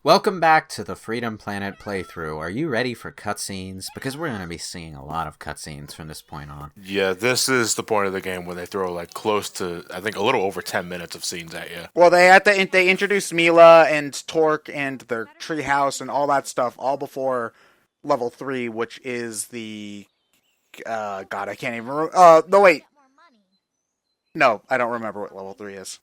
Welcome back to the Freedom Planet playthrough. Are you ready for cutscenes? Because we're going to be seeing a lot of cutscenes from this point on. Yeah, this is the point of the game when they throw like close to, I think, a little over 10 minutes of scenes at you. Well, they introduced Mila and Torque and their treehouse and all that stuff all before level 3, which is the God, I can't even remember. No, wait. No, I don't remember what level 3 is.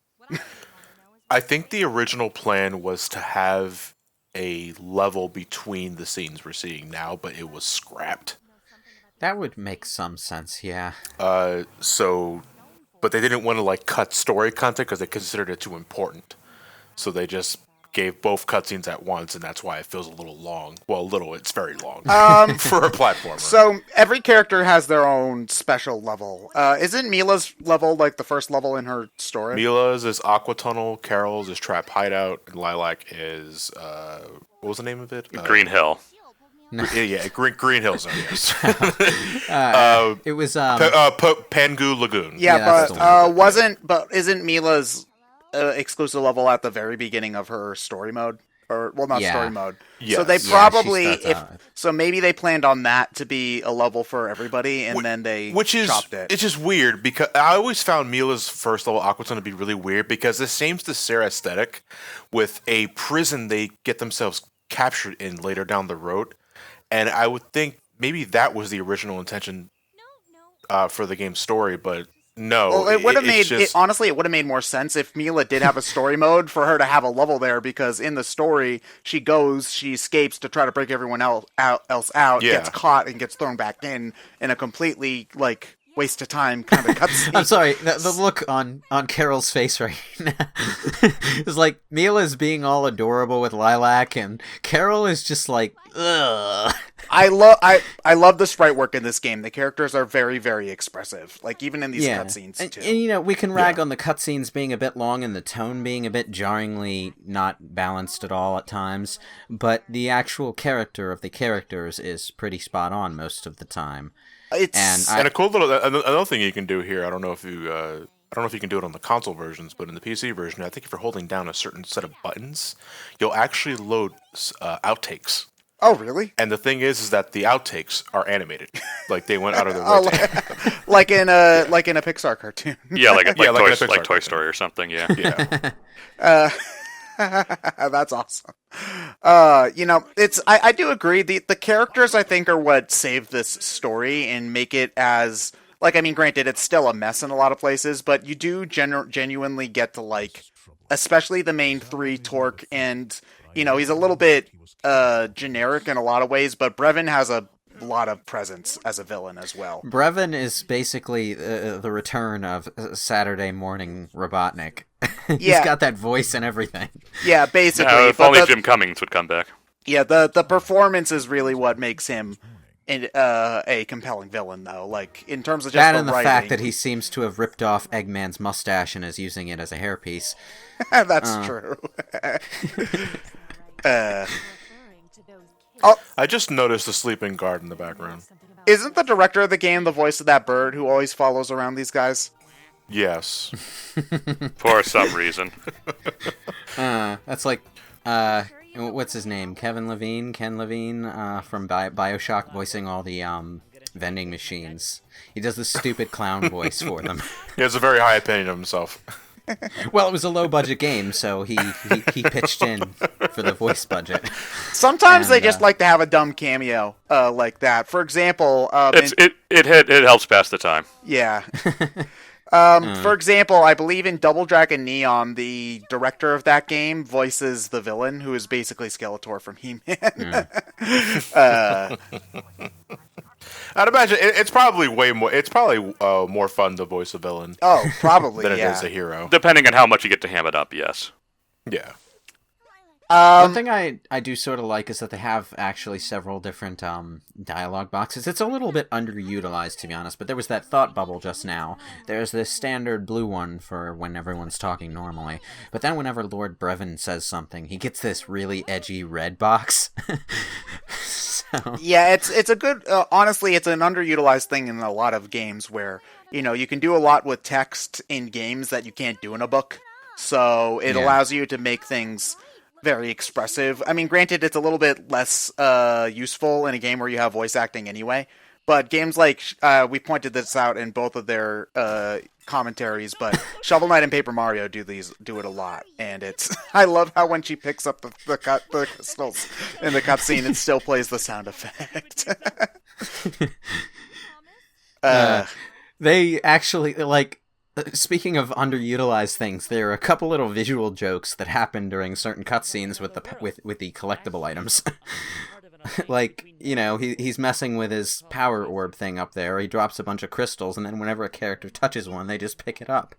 I think the original plan was to have a level between the scenes we're seeing now, but it was scrapped. That would make some sense, yeah. But they didn't want to like cut story content because they considered it too important. So they just gave both cutscenes at once, and that's why it feels a little long. Well, it's very long for a platformer. So every character has their own special level. Isn't Mila's level like the first level in her story? Mila's is Aqua Tunnel, Carol's is Trap Hideout, and Lilac is what was the name of it? Green Hill. Green Hill Zone. Yes. It was Pangu Lagoon. But isn't Mila's exclusive level at the very beginning of her story mode? Story mode. Yes. So they probably, so maybe they planned on that to be a level for everybody, and then they chopped it. It's just weird because I always found Mila's first level Aquaton to be really weird because it seems to share aesthetic with a prison they get themselves captured in later down the road, and I would think maybe that was the original intention for the game's story, but. No, well, it would have honestly, it would have made more sense if Mila did have a story mode for her to have a level there, because in the story, she escapes to try to break everyone else out, gets caught, and gets thrown back in a completely, like, waste of time kind of cutscene. I'm sorry, the look on Carol's face right now is like Mila's being all adorable with Lilac, and Carol is just like, ugh. I love the sprite work in this game. The characters are very, very expressive. Like, even in these cutscenes, too. And, we can rag on the cutscenes being a bit long and the tone being a bit jarringly not balanced at all at times, but the actual character of the characters is pretty spot on most of the time. And a cool little another thing you can do here. I don't know if you can do it on the console versions, but in the PC version, I think if you're holding down a certain set of buttons, you'll actually load outtakes. Oh, really? And the thing is that the outtakes are animated, like they went out of their way. like in a Pixar cartoon. Yeah, like Toy Story or something. Yeah. Yeah. That's awesome. I do agree. The characters, I think, are what save this story and make it as, like, I mean, granted, it's still a mess in a lot of places, but you do genuinely get to, like, especially the main three, Torque, and, he's a little bit generic in a lot of ways, but Brevin has a lot of presence as a villain as well. Brevin is basically the return of Saturday morning Robotnik. He's got that voice and everything. Yeah, basically. If only Jim Cummings would come back. Yeah, the performance is really what makes him a compelling villain, though. Like, in terms of just that the and the writing. fact that he seems to have ripped off Eggman's mustache and is using it as a hairpiece. That's true. I just noticed a sleeping guard in the background. Isn't the director of the game the voice of that bird who always follows around these guys? Yes. For some reason. That's like, what's his name? Ken Levine from BioShock, voicing all the vending machines. He does the stupid clown voice for them. He has a very high opinion of himself. Well, it was a low-budget game, so he pitched in for the voice budget. Sometimes they just like to have a dumb cameo like that. For example... It helps pass the time. Yeah. For example, I believe in Double Dragon Neon, the director of that game voices the villain, who is basically Skeletor from He-Man. I'd imagine it's probably more fun to voice a villain. Oh, probably than it is a hero, depending on how much you get to ham it up. Yes. Yeah. One thing I do sort of like is that they have actually several different dialogue boxes. It's a little bit underutilized, to be honest, but there was that thought bubble just now. There's this standard blue one for when everyone's talking normally, but then whenever Lord Brevin says something, he gets this really edgy red box. Yeah, it's a good... honestly, it's an underutilized thing in a lot of games where, you can do a lot with text in games that you can't do in a book. So it allows you to make things very expressive. I mean, granted, it's a little bit less useful in a game where you have voice acting anyway, but games like, we pointed this out in both of their commentaries, but Shovel Knight and Paper Mario do it a lot, and it's I love how when she picks up the crystals in the cutscene, it still plays the sound effect. They actually, like, speaking of underutilized things, there are a couple little visual jokes that happen during certain cutscenes with the collectible items. Like, you know, he's messing with his power orb thing up there. He drops a bunch of crystals, and then whenever a character touches one, they just pick it up.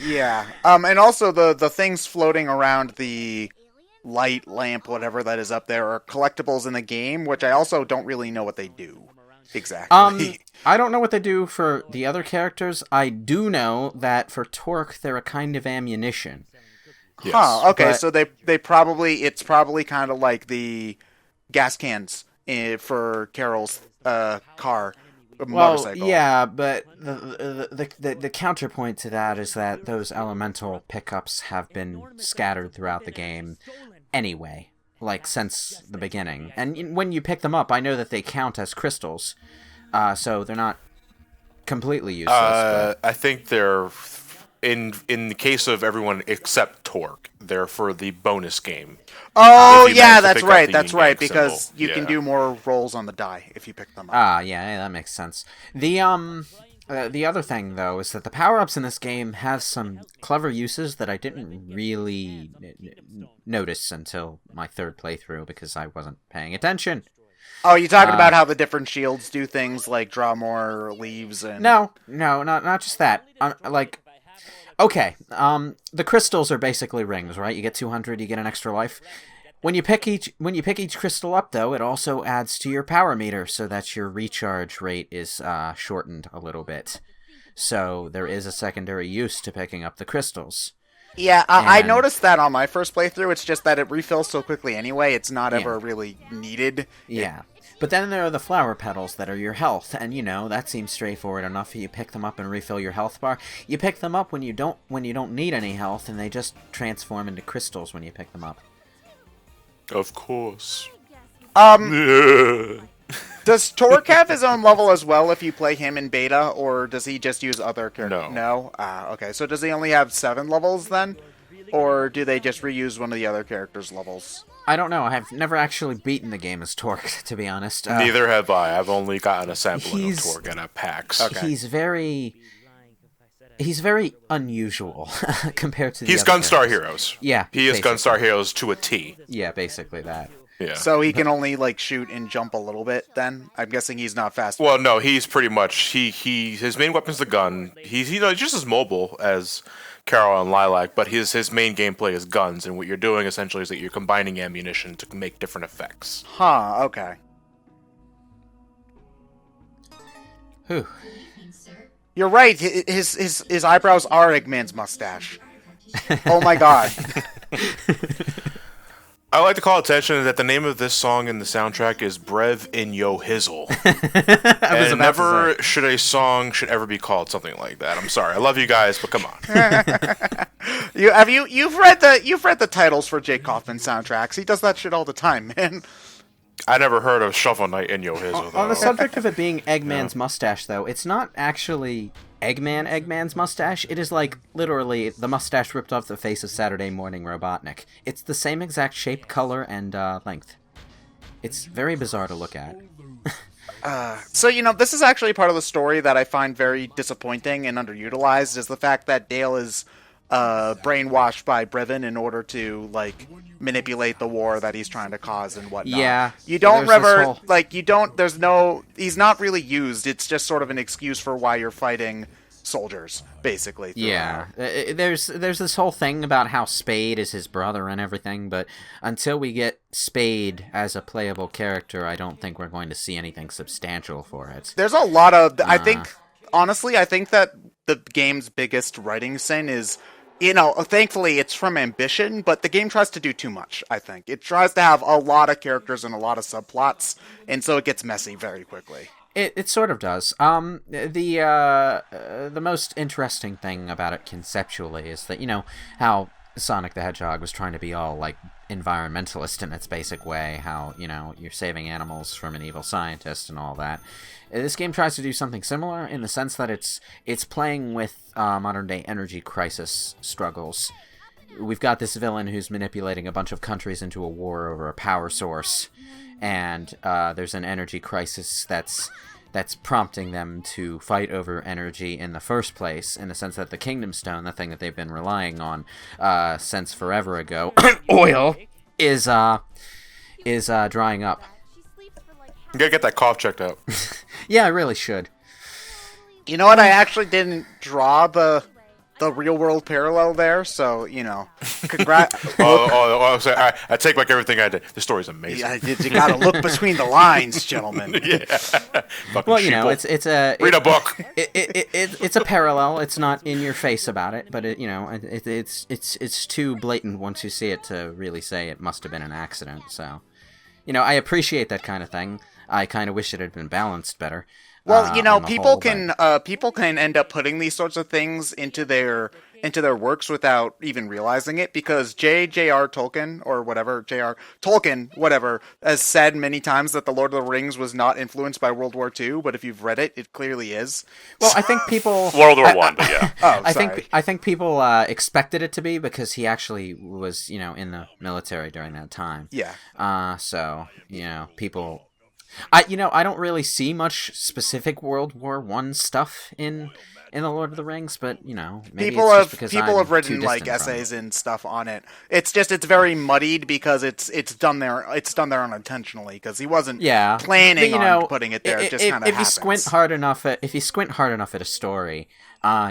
Yeah. And also the things floating around the light lamp, whatever that is up there, are collectibles in the game, which I also don't really know what they do exactly. I don't know what they do for the other characters. I do know that for Torque, they're a kind of ammunition. Yes. Huh, okay, but- so it's probably kind of like the gas cans for Carol's car. Motorcycle. Yeah, but the counterpoint to that is that those elemental pickups have been scattered throughout the game anyway, like since the beginning. And when you pick them up, I know that they count as crystals, so they're not completely useless. But... I think they're in the case of everyone except Torque, they're for the bonus game. Oh, If you yeah, manage to that's pick up right, the that's yin right, yang because symbol. you can Yeah. do more rolls on the die if you pick them up. Yeah, that makes sense. The other thing, though, is that the power-ups in this game have some clever uses that I didn't really notice until my third playthrough because I wasn't paying attention. Oh, you talking about how the different shields do things like draw more leaves and... No, not just that. Okay, the crystals are basically rings, right? You get 200, you get an extra life. When you pick each crystal up, though, it also adds to your power meter so that your recharge rate is shortened a little bit. So there is a secondary use to picking up the crystals. Yeah, I And- noticed that on my first playthrough. It's just that it refills so quickly anyway, it's not Yeah. ever really needed. Yeah. But then there are the flower petals that are your health, and that seems straightforward enough. You pick them up and refill your health bar. You pick them up when you don't need any health, and they just transform into crystals when you pick them up. Of course. Does Torque have his own level as well if you play him in beta, or does he just use other characters? No. Okay, so does he only have 7 levels then? Or do they just reuse one of the other characters' levels? I don't know. I've never actually beaten the game as Torque, to be honest. Neither have I. I've only gotten a sampling of he's- Torque and a PAX. Okay. He's very unusual compared to the He's other Gunstar characters. Heroes. Yeah, He is basically. Gunstar Heroes to a T. Yeah, basically that. Yeah. So he can only, like, shoot and jump a little bit then? I'm guessing he's not fast. Well, no, he's pretty much his main weapon's the gun. He's just as mobile as Carol and Lilac, but his main gameplay is guns, and what you're doing essentially is that you're combining ammunition to make different effects. Huh, okay. Whew. You're right, his eyebrows are Eggman's mustache. Oh my god. I like to call attention that the name of this song in the soundtrack is Brev in Yo Hizzle. And never should a song ever be called something like that. I'm sorry. I love you guys, but come on. You've read the titles for Jake Kaufman soundtracks. He does that shit all the time, man. I never heard of Shovel Knight in Yo Hizzle, On the though. subject of it being Eggman's mustache, though, it's not actually Eggman's mustache. It is like literally the mustache ripped off the face of Saturday Morning Robotnik. It's the same exact shape, color, and length. It's very bizarre to look at. So, this is actually part of the story that I find very disappointing and underutilized, is the fact that Dale is brainwashed by Brevin in order to, like, manipulate the war that he's trying to cause and whatnot. Yeah, You don't there's this ever, whole- he's not really used. It's just sort of an excuse for why you're fighting soldiers, basically. Yeah, throughout. there's this whole thing about how Spade is his brother and everything, but until we get Spade as a playable character, I don't think we're going to see anything substantial for it. There's a lot of, I think that the game's biggest writing sin is, thankfully it's from ambition, but the game tries to do too much, I think. It tries to have a lot of characters and a lot of subplots, and so it gets messy very quickly. It sort of does. The most interesting thing about it conceptually is that, how Sonic the Hedgehog was trying to be all, like, environmentalist in its basic way, how, you're saving animals from an evil scientist and all that. This game tries to do something similar in the sense that it's playing with modern-day energy crisis struggles. We've got this villain who's manipulating a bunch of countries into a war over a power source, and there's an energy crisis that's prompting them to fight over energy in the first place, in the sense that the Kingdom Stone, the thing that they've been relying on since forever ago, oil, is drying up. You gotta get that cough checked out. Yeah, I really should. You know what? I actually didn't draw the real world parallel there, so congrats. Sorry, I take back everything I did. The story's amazing. Yeah, you gotta look between the lines, gentlemen. Yeah. Well, it's a read a book. It's a parallel. It's not in your face about it, but it's too blatant once you see it to really say it must have been an accident. So, I appreciate that kind of thing. I kind of wish it had been balanced better. Well, people can end up putting these sorts of things into their works without even realizing it, because J.R. Tolkien, or whatever, Tolkien, whatever, has said many times that The Lord of the Rings was not influenced by World War II, but if you've read it, it clearly is. Well, I think people... World War I, but yeah. Oh, I think people expected it to be, because he actually was, in the military during that time. Yeah. So, people... I don't really see much specific World War I stuff in The Lord of the Rings, but maybe people have written like essays essays and stuff on it. It's very muddied because it's done there unintentionally, because he wasn't planning on putting it there. It just kind of happens. If you squint hard enough at a story,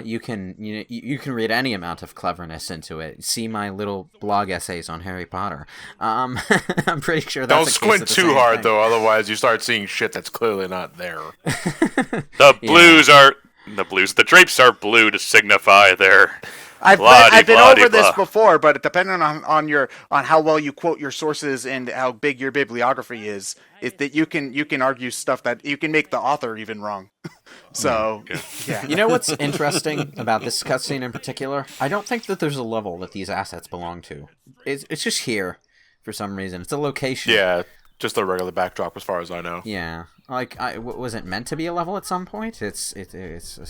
you can read any amount of cleverness into it. See my little blog essays on Harry Potter. I'm pretty sure that's Don't squint too hard though, otherwise you start seeing shit that's clearly not there. The drapes are blue to signify their. I've been over this before, but depending on how well you quote your sources and how big your bibliography is that you can argue stuff that you can make the author even wrong. So, yeah. You know what's interesting about this cutscene in particular? I don't think that there's a level that these assets belong to. It's just here for some reason. It's a location. Yeah, just a regular backdrop as far as I know. Yeah, like was it meant to be a level at some point? It's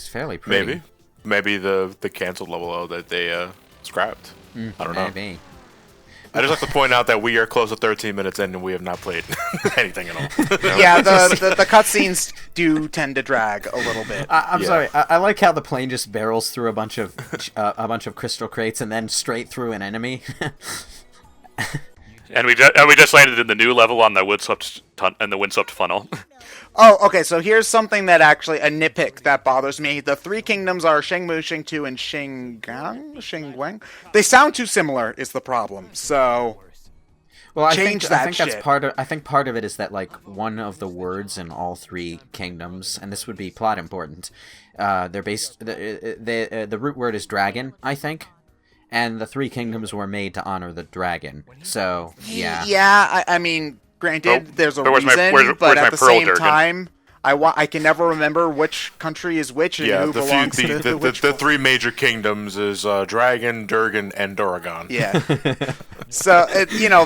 fairly pretty. Maybe the canceled level that they scrapped. I don't know. Maybe. I just like to point out that we are close to 13 minutes in and we have not played anything at all. Yeah, the cutscenes do tend to drag a little bit. I'm sorry. I like how the plane just barrels through a bunch of crystal crates and then straight through an enemy. And we just landed in the new level on the windswept funnel. Oh, okay, so here's something that actually, a nitpick that bothers me. The three kingdoms are Shengmu, Shengtu, and Shengguang. They sound too similar is the problem, so... Well, I think that's part of it is that, like, one of the words in all three kingdoms, and this would be plot important, they're based... The root word is dragon, I think. And the three kingdoms were made to honor the dragon, so, yeah. Yeah, I mean... Granted, there's a reason, but at the same time, I can never remember which country is which and who belongs to which. The three major kingdoms is Dragon, Durgan, and Duragon. Yeah. So,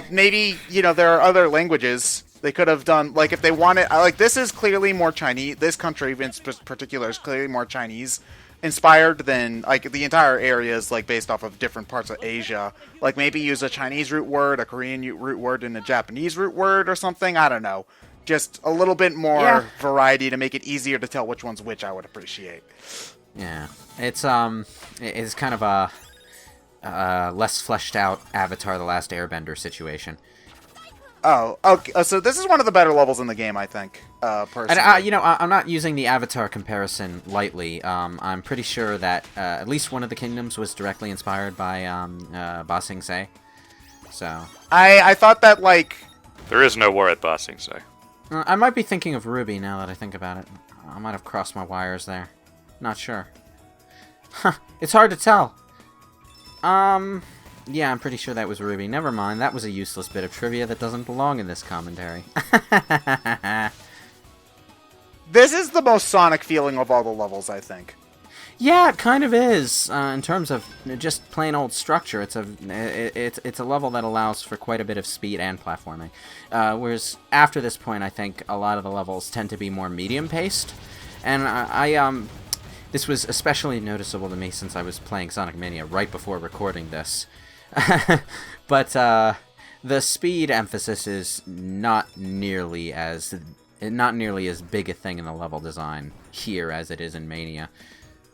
maybe, there are other languages they could have done, like, if they wanted, like, this is clearly more Chinese, this country in particular is clearly more Chinese inspired than, like, the entire area is, like, based off of different parts of Asia. Like, maybe use a Chinese root word, a Korean root word, and a Japanese root word or something. I don't know. Just a little bit more variety to make it easier to tell which one's which, I would appreciate. Yeah. It's kind of a less fleshed out Avatar: The Last Airbender situation. Oh, okay. So this is one of the better levels in the game, I think, personally. And, I'm not using the Avatar comparison lightly. I'm pretty sure that at least one of the kingdoms was directly inspired by Ba Sing Se. So I thought that, like... There is no war at Ba Sing Se. I might be thinking of Ruby now that I think about it. I might have crossed my wires there. Not sure. Huh, it's hard to tell. Yeah, I'm pretty sure that was Ruby. Never mind, that was a useless bit of trivia that doesn't belong in this commentary. This is the most Sonic feeling of all the levels, I think. Yeah, it kind of is. In terms of just plain old structure, it's a level that allows for quite a bit of speed and platforming. Whereas after this point, I think a lot of the levels tend to be more medium paced, and this was especially noticeable to me since I was playing Sonic Mania right before recording this. But the speed emphasis is not nearly as big a thing in the level design here as it is in Mania.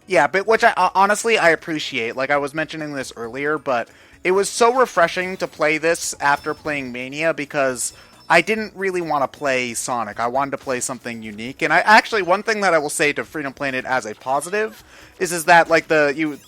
Yeah, but which I honestly I appreciate. Like I was mentioning this earlier, but it was so refreshing to play this after playing Mania because I didn't really want to play Sonic. I wanted to play something unique. And I actually, one thing that I will say to Freedom Planet as a positive is that like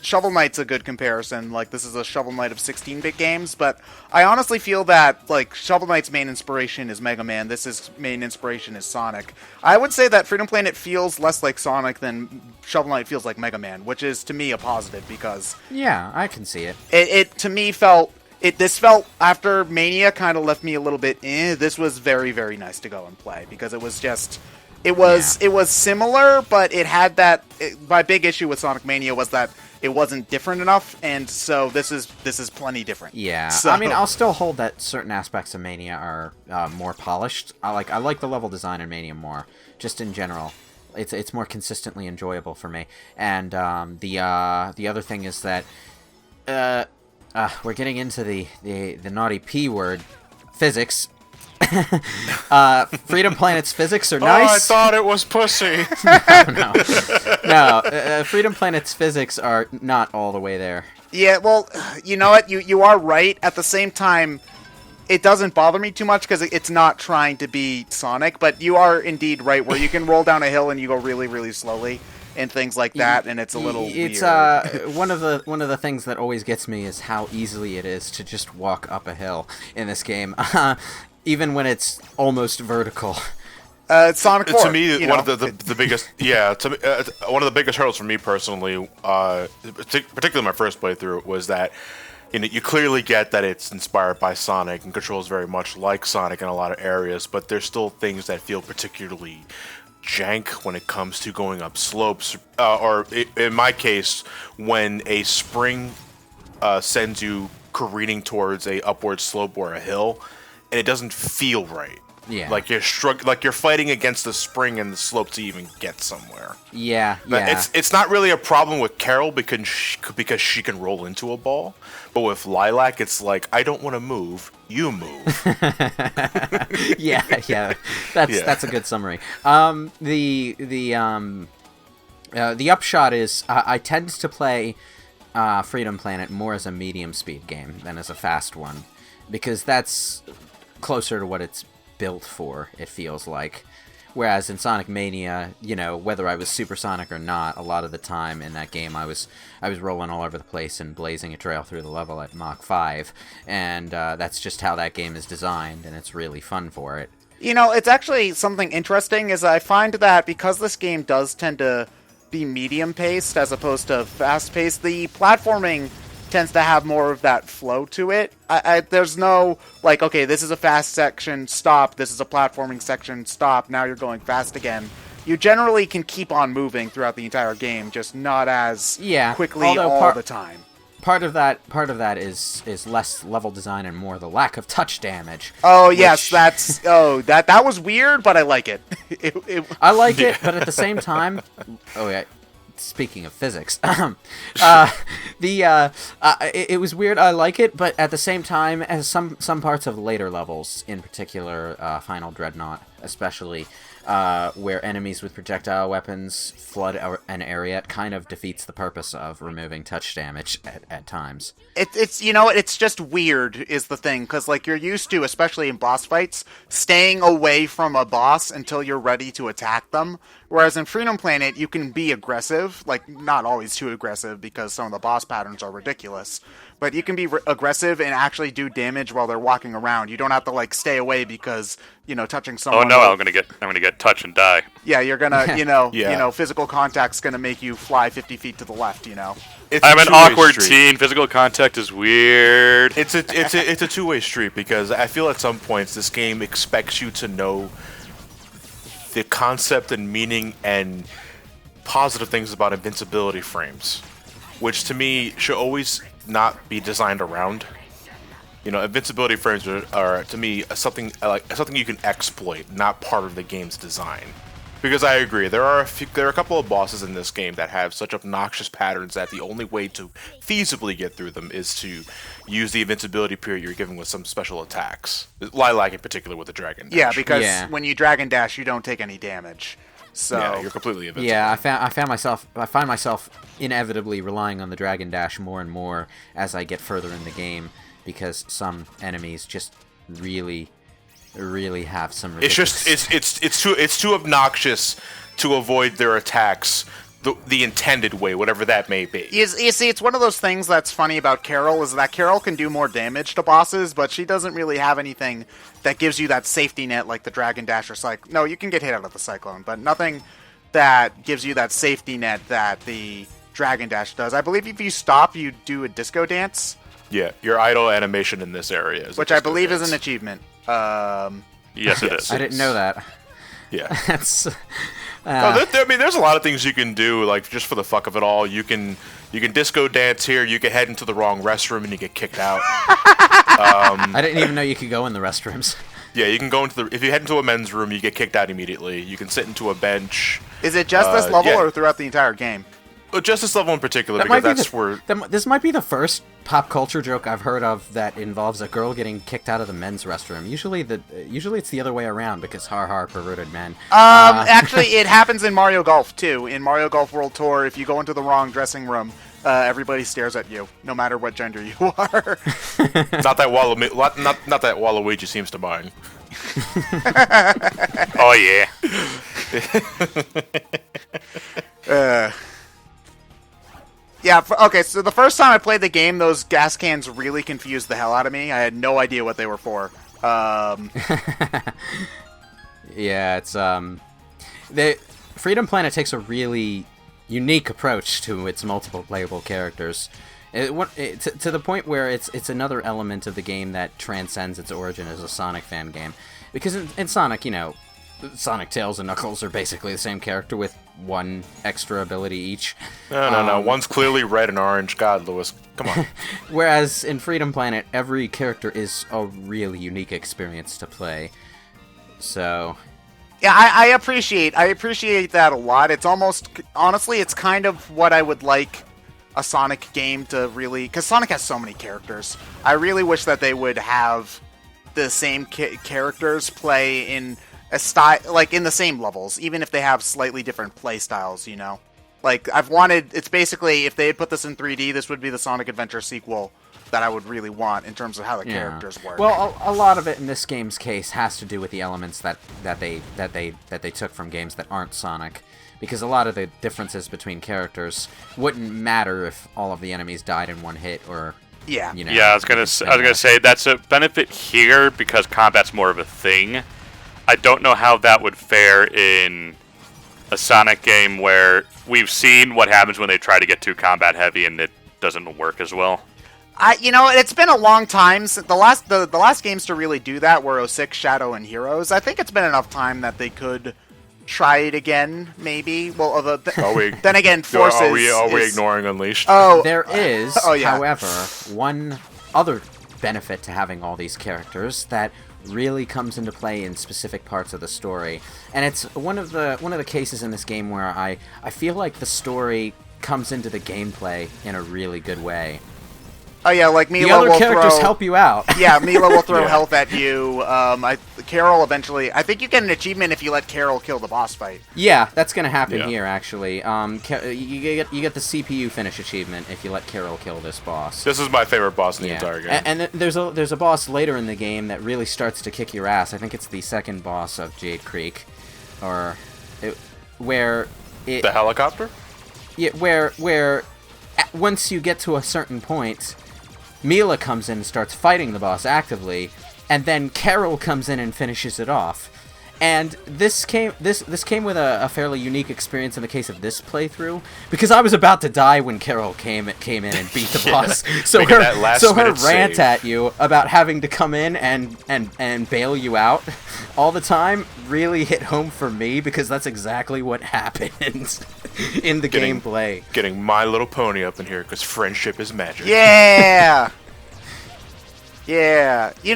Shovel Knight's a good comparison. Like this is a Shovel Knight of 16-bit games, but I honestly feel that like Shovel Knight's main inspiration is Mega Man. This main inspiration is Sonic. I would say that Freedom Planet feels less like Sonic than Shovel Knight feels like Mega Man, which is to me a positive because yeah, I can see it. It to me felt. This felt, after Mania kind of left me a little bit, this was very, very nice to go and play, because it was just, it was similar, but it had that, my big issue with Sonic Mania was that it wasn't different enough, and so this is plenty different. Yeah, so, I mean, I'll still hold that certain aspects of Mania are more polished. I like the level design in Mania more, just in general. It's more consistently enjoyable for me, and the other thing is that, we're getting into the naughty P word, physics. Freedom Planet's physics are nice. Oh, I thought it was pussy. No. Freedom Planet's physics are not all the way there. Yeah, well, you know what? You are right. At the same time, it doesn't bother me too much because it's not trying to be Sonic, but you are indeed right where you can roll down a hill and you go really, really slowly. And things like that, and it's a little weird. One of the things that always gets me is how easily it is to just walk up a hill in this game, even when it's almost vertical. Sonic 4, to me, one of the biggest, one of the biggest hurdles for me personally, particularly my first playthrough, was that you clearly get that it's inspired by Sonic and controls very much like Sonic in a lot of areas, but there's still things that feel particularly jank when it comes to going up slopes, or in my case, when a spring sends you careening towards a upward slope or a hill, and it doesn't feel right. Yeah, like you're fighting against the spring and the slope to even get somewhere. Yeah. It's not really a problem with Carol because she can roll into a ball, but with Lilac, it's like I don't want to move. You move. yeah. That's a good summary. The upshot is I tend to play Freedom Planet more as a medium speed game than as a fast one, because that's closer to what it's built for, it feels like. Whereas in Sonic Mania, whether I was supersonic or not, a lot of the time in that game I was rolling all over the place and blazing a trail through the level at Mach 5, and that's just how that game is designed, and it's really fun for it. It's actually something interesting is I find that because this game does tend to be medium-paced as opposed to fast-paced, the platforming tends to have more of that flow to it. There's no, like, okay, this is a fast section, stop, this is a platforming section, stop, now you're going fast again. You generally can keep on moving throughout the entire game, just not as quickly all the time. Part of that is less level design and more the lack of touch damage. Oh, yes, that was weird, but I like it. I like it, but at the same time, speaking of physics, it was weird. I like it, but at the same time, as some parts of later levels, in particular, Final Dreadnought, especially, where enemies with projectile weapons flood an area, it kind of defeats the purpose of removing touch damage at times. It's just weird is the thing, because like you're used to, especially in boss fights, staying away from a boss until you're ready to attack them. Whereas in Freedom Planet, you can be aggressive, like not always too aggressive because some of the boss patterns are ridiculous. But you can be aggressive and actually do damage while they're walking around. You don't have to like stay away because touching someone. Oh no, I'm gonna get touched and die. Yeah, you're gonna physical contact's gonna make you fly 50 feet to the left. I'm an awkward teen. Physical contact is weird. It's a two-way street because I feel at some points this game expects you to know the concept and meaning and positive things about invincibility frames, which to me should always not be designed around. You know, invincibility frames are to me something you can exploit, not part of the game's design. Because I agree, there are a couple of bosses in this game that have such obnoxious patterns that the only way to feasibly get through them is to use the invincibility period you're given with some special attacks. Lilac in particular with the Dragon Dash. Yeah, because when you Dragon Dash, you don't take any damage. So yeah, you're completely invincible. Yeah, I find myself inevitably relying on the Dragon Dash more and more as I get further in the game, because some enemies just really have some ridiculous... It's too obnoxious to avoid their attacks the intended way, whatever that may be. You see, it's one of those things that's funny about Carol, is that Carol can do more damage to bosses, but she doesn't really have anything that gives you that safety net like the Dragon Dash or Cyclone. No, you can get hit out of the Cyclone, but nothing that gives you that safety net that the Dragon Dash does. I believe if you stop, you do a disco dance. Yeah, your idle animation in this area is which I believe is an achievement. Yes, it is. I didn't know that. Yeah. That's... I mean, there's a lot of things you can do, like, just for the fuck of it all. You can disco dance here, you can head into the wrong restroom and you get kicked out. I didn't even know you could go in the restrooms. Yeah, you can go into if you head into a men's room, you get kicked out immediately. You can sit into a bench. Is it just this level or throughout the entire game? Just this level in particular, because that's where... This might be the first pop culture joke I've heard of that involves a girl getting kicked out of the men's restroom. Usually it's the other way around, because har perverted men. Actually, it happens in Mario Golf, too. In Mario Golf World Tour, if you go into the wrong dressing room, everybody stares at you, no matter what gender you are. Not that Waluigi seems to mind. Oh, yeah. Yeah, okay, so the first time I played the game, those gas cans really confused the hell out of me. I had no idea what they were for. Yeah, it's, Freedom Planet takes a really unique approach to its multiple playable characters. To the point where it's another element of the game that transcends its origin as a Sonic fan game. Because in Sonic, you know, Sonic, Tails, and Knuckles are basically the same character with one extra ability each. No. One's clearly red and orange. God, Lewis, come on. Whereas in Freedom Planet, every character is a really unique experience to play. So... yeah, I appreciate that a lot. It's almost... honestly, it's kind of what I would like a Sonic game to really... because Sonic has so many characters. I really wish that they would have the same characters play in... a style, like in the same levels, even if they have slightly different play styles, you know? Like, it's basically, if they had put this in 3D, this would be the Sonic Adventure sequel that I would really want in terms of how the characters work. Well, a lot of it in this game's case has to do with the elements that they took from games that aren't Sonic, because a lot of the differences between characters wouldn't matter if all of the enemies died in one hit, or... yeah. You know, yeah, I was gonna say that's a benefit here because combat's more of a thing. I don't know how that would fare in a Sonic game where we've seen what happens when they try to get too combat heavy and it doesn't work as well. It's been a long time since the last games to really do that were 06, Shadow, and Heroes. I think it's been enough time that they could try it again, maybe. Well, then again, Forces. Are we ignoring Unleashed? Oh, there is, yeah. However, one other benefit to having all these characters that really comes into play in specific parts of the story, and it's one of the cases in this game where I feel like the story comes into the gameplay in a really good way. Oh yeah, like Mila the other will characters help you out. Yeah, Mila will throw health at you. Carol eventually... I think you get an achievement if you let Carol kill the boss fight. Yeah, that's gonna happen here actually. You get the CPU finish achievement if you let Carol kill this boss. This is my favorite boss in the entire game. And there's a boss later in the game that really starts to kick your ass. I think it's the second boss of Jade Creek, where the helicopter. Yeah, where once you get to a certain point, Mila comes in and starts fighting the boss actively, and then Carol comes in and finishes it off. And this came with a fairly unique experience in the case of this playthrough, because I was about to die when Carol came in and beat the boss. So her rant save at you about having to come in and bail you out all the time really hit home for me, because that's exactly what happened in the gameplay. Getting My Little Pony up in here because friendship is magic. Yeah. Yeah. You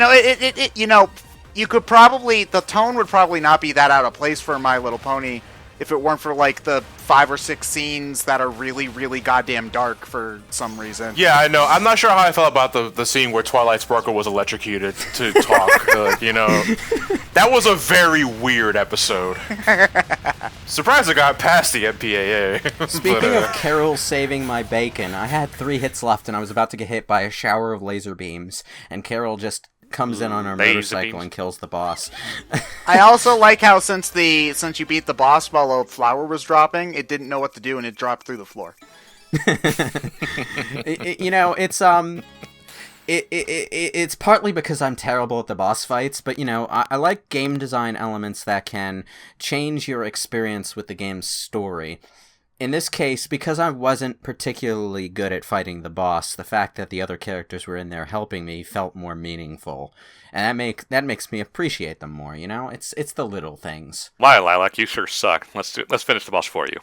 know, you could probably, the tone would probably not be that out of place for My Little Pony if it weren't for, like, the 5 or 6 scenes that are really, really goddamn dark for some reason. Yeah, I know. I'm not sure how I felt about the scene where Twilight Sparkle was electrocuted to talk. You know, that was a very weird episode. Surprised I got past the MPAA. Speaking of Carol saving my bacon, I had 3 hits left and I was about to get hit by a shower of laser beams, and Carol just comes in on her motorcycle and kills the boss. I also like how since you beat the boss while a flower was dropping, it didn't know what to do and it dropped through the floor. You know, it's partly because I'm terrible at the boss fights, but, you know, I like game design elements that can change your experience with the game's story. In this case, because I wasn't particularly good at fighting the boss, the fact that the other characters were in there helping me felt more meaningful. And that makes me appreciate them more, you know? It's the little things. Lilac, you sure suck. Let's finish the boss for you.